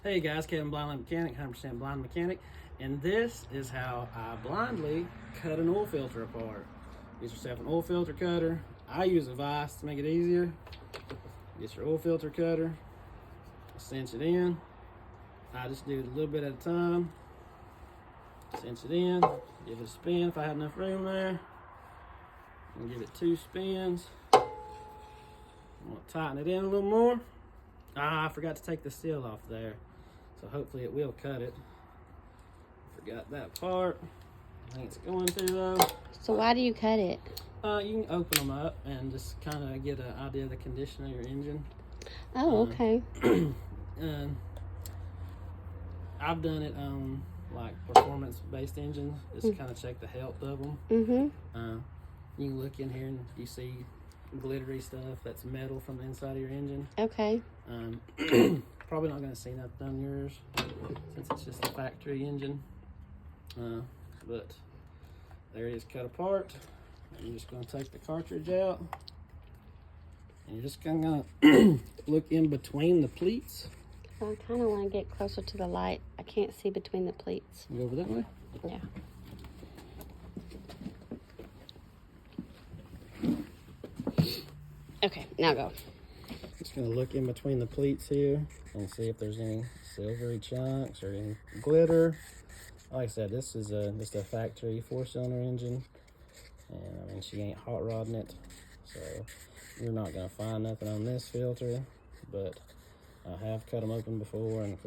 Hey guys, Kevin Blindly Mechanic, 100% blind mechanic, and this is how I blindly cut an oil filter apart. Get yourself an oil filter cutter. I use a vise to make it easier. Get your oil filter cutter, cinch it in. I just do it a little bit at a time. Cinch it in, give it a spin if I have enough room there. And give it 2 spins. I'm gonna tighten it in a little more. I forgot to take the seal off there. So hopefully it will cut it. Forgot that part. I think it's going to though. So why do you cut it? You can open them up and just kind of get an idea of the condition of your engine. Oh, okay. I've done it on like performance-based engines, just to kind of check the health of them. Mm-hmm. You can look in here and you see glittery stuff. That's metal from the inside of your engine. Okay. Probably not going to see nothing on yours since it's just a factory engine. But there it is cut apart. And you're just going to take the cartridge out. And you're just going to look in between the pleats. I kind of want to get closer to the light. I can't see between the pleats. Go over that way? Yeah. Okay, now go. Just going to look in between the pleats here and see if there's any silvery chunks or any glitter. Like I said, this is just a factory 4-cylinder engine, and I mean she ain't hot rodding it, so you're not going to find nothing on this filter. But I have cut them open before, and of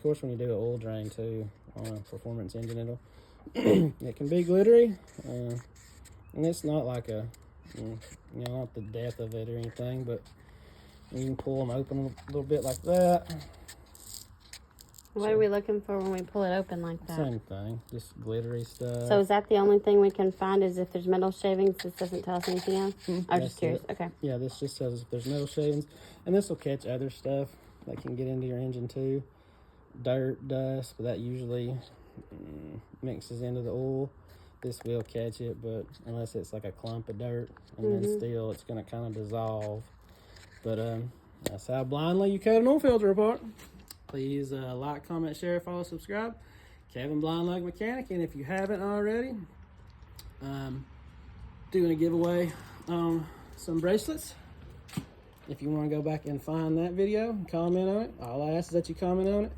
course when you do an oil drain too on a performance engine, it can be glittery, and it's not like a not the death of it or anything, but you can pull them open a little bit like that. What are we looking for when we pull it open like that? Same thing, just glittery stuff. So is that the only thing we can find, is if there's metal shavings? This doesn't tell us anything else? I'm just curious. Okay. Yeah, this just says if there's metal shavings, and this will catch other stuff that can get into your engine too. Dirt, dust, but that usually mixes into the oil. This will catch it, but unless it's like a clump of dirt, and then still it's going to kind of dissolve. But that's how blindly you cut an oil filter apart. Please like, comment, share, follow, subscribe. Kevin Blindly Mechanic, and if you haven't already, doing a giveaway on some bracelets. If you want to go back and find that video and comment on it, all I ask is that you comment on it.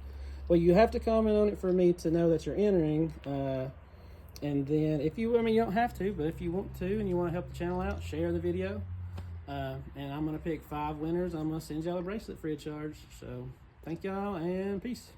Well, you have to comment on it for me to know that you're entering. And then if you, you don't have to, but if you want to and you want to help the channel out, share the video. And I'm going to pick 5 winners. I'm going to send y'all a bracelet free of charge. So thank y'all and peace.